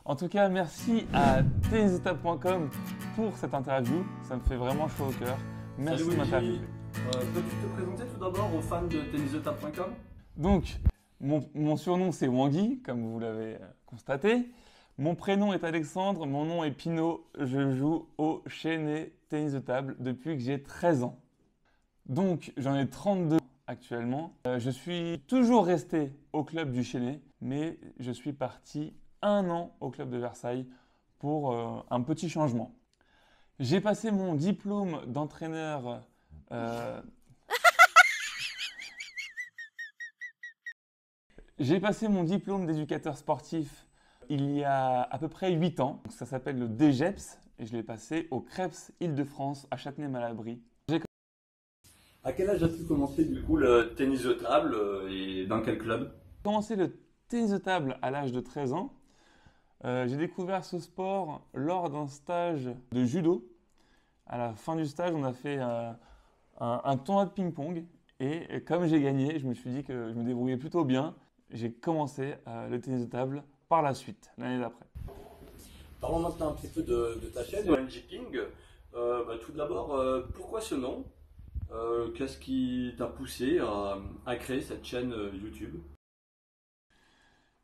En tout cas, merci à tennisdetable.com pour cette interview. Ça me fait vraiment chaud au cœur. Merci de m'interviewer. Peux-tu te présenter tout d'abord aux fans de tennisdetable.com? Donc, mon surnom c'est Wangui, comme vous l'avez constaté. Mon prénom est Alexandre, mon nom est Pino. Je joue au Chénet Tennis de Table depuis que j'ai 13 ans. Donc, j'en ai 32 actuellement. Je suis toujours resté au club du Chénet, mais je suis parti 1 an au club de Versailles pour un petit changement. J'ai passé mon diplôme d'entraîneur. J'ai passé mon diplôme d'éducateur sportif il y a à peu près 8 ans. Ça s'appelle le DGEPS et je l'ai passé au CREPS Île-de-France à Châtenay-Malabry. À quel âge as-tu commencé du coup le tennis de table et dans quel club? J'ai commencé le tennis de table à l'âge de 13 ans. J'ai découvert ce sport lors d'un stage de judo. À la fin du stage, on a fait un tournoi de ping-pong et comme j'ai gagné, je me suis dit que je me débrouillais plutôt bien. J'ai commencé le tennis de table par la suite, l'année d'après. Parlons maintenant un petit peu de ta chaîne, ONG Ping. Tout d'abord, pourquoi ce nom? Qu'est-ce qui t'a poussé à créer cette chaîne YouTube?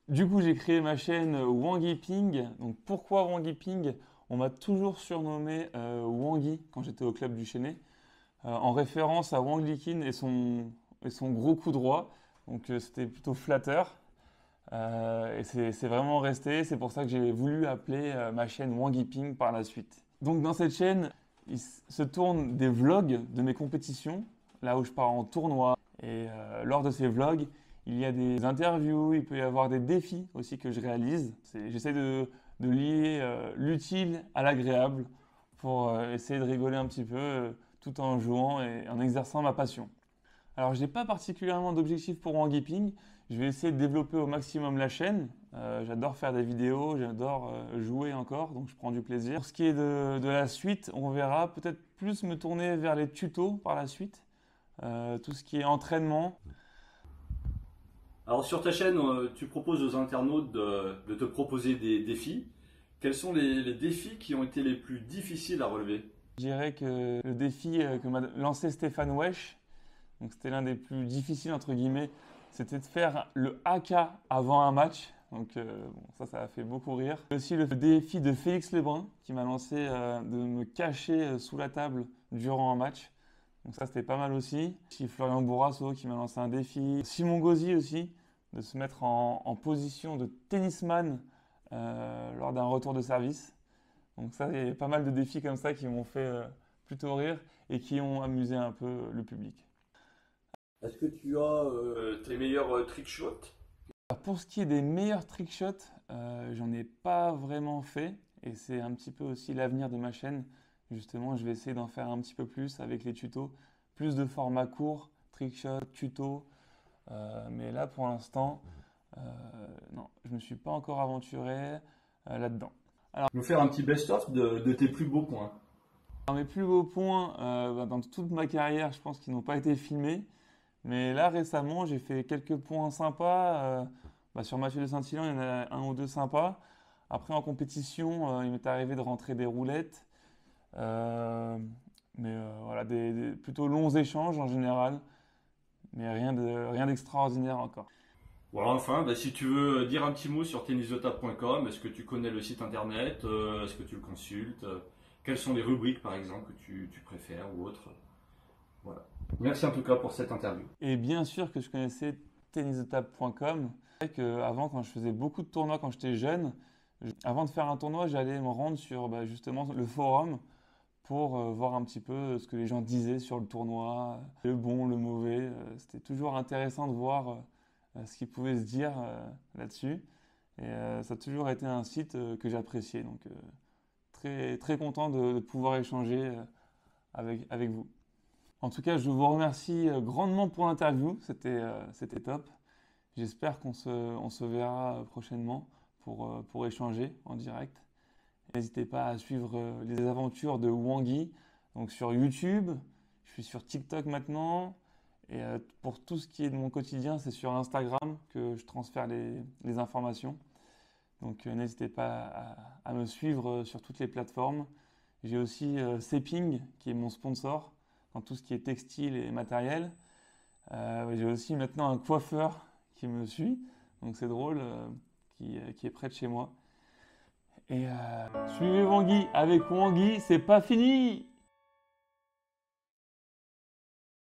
Du coup, j'ai créé ma chaîne Wangui Ping. Donc, pourquoi Wangui Ping? On m'a toujours surnommé Wangui quand j'étais au club du Chénet, en référence à Wang Liqin et son gros coup droit. Donc, c'était plutôt flatteur. Et c'est vraiment resté. C'est pour ça que j'ai voulu appeler ma chaîne Wangui Ping par la suite. Donc, dans cette chaîne, il se tournent des vlogs de mes compétitions, là où je pars en tournoi. Et lors de ces vlogs, il y a des interviews, il peut y avoir des défis aussi que je réalise. J'essaie de lier l'utile à l'agréable pour essayer de rigoler un petit peu tout en jouant et en exerçant ma passion. Alors, je n'ai pas particulièrement d'objectif pour Wangui Ping. Je vais essayer de développer au maximum la chaîne. J'adore faire des vidéos, j'adore jouer encore, donc je prends du plaisir. Pour ce qui est de la suite, on verra peut-être plus me tourner vers les tutos par la suite. Tout ce qui est entraînement. Alors sur ta chaîne, tu proposes aux internautes de te proposer des défis. Quels sont les défis qui ont été les plus difficiles à relever? Je dirais que le défi que m'a lancé Stéphane Wesch, donc c'était l'un des plus difficiles entre guillemets, c'était de faire le AK avant un match. Donc ça a fait beaucoup rire. Aussi le défi de Félix Lebrun qui m'a lancé de me cacher sous la table durant un match. Donc ça c'était pas mal aussi. Puis Florian Bourrasso qui m'a lancé un défi. Simon Gauzy aussi de se mettre en position de tennisman lors d'un retour de service. Donc ça, il y a pas mal de défis comme ça qui m'ont fait plutôt rire et qui ont amusé un peu le public. Est-ce que tu as tes meilleurs trick shots? Alors, pour ce qui est des meilleurs trick shots, j'en ai pas vraiment fait et c'est un petit peu aussi l'avenir de ma chaîne. Justement, je vais essayer d'en faire un petit peu plus avec les tutos, plus de format court, trick shot, tuto. Mais là, pour l'instant, non, je me suis pas encore aventuré là-dedans. Nous faire un petit best-of de tes plus beaux points. Alors, mes plus beaux points dans toute ma carrière, je pense qu'ils n'ont pas été filmés. Mais là, récemment, j'ai fait quelques points sympas. Sur Mathieu de Saint-Hilaire, il y en a un ou deux sympas. Après, en compétition, il m'est arrivé de rentrer des roulettes. Euh, voilà, plutôt longs échanges en général. Mais rien d'extraordinaire encore. Voilà, enfin, si tu veux dire un petit mot sur tennisdetable.com, est-ce que tu connais le site internet? Est-ce que tu le consultes? Quelles sont les rubriques par exemple que tu préfères ou autres? Voilà. Merci en tout cas pour cette interview. Et bien sûr que je connaissais tennisdetable.com. C'est vrai qu'avant, quand je faisais beaucoup de tournois quand j'étais jeune, avant de faire un tournoi, j'allais me rendre sur justement le forum pour voir un petit peu ce que les gens disaient sur le tournoi, le bon, le mauvais. C'était toujours intéressant de voir ce qu'ils pouvaient se dire là-dessus. Et ça a toujours été un site que j'appréciais. Donc très, très content de pouvoir échanger avec vous. En tout cas, je vous remercie grandement pour l'interview. C'était top. J'espère on se verra prochainement pour échanger en direct. N'hésitez pas à suivre les aventures de Wangui donc sur YouTube. Je suis sur TikTok maintenant. Et pour tout ce qui est de mon quotidien, c'est sur Instagram que je transfère les informations. Donc n'hésitez pas à me suivre sur toutes les plateformes. J'ai aussi Seping qui est mon sponsor dans tout ce qui est textile et matériel. J'ai aussi maintenant un coiffeur qui me suit, donc c'est drôle, qui est près de chez moi. Et suivez Wangui, avec Wangui, c'est pas fini!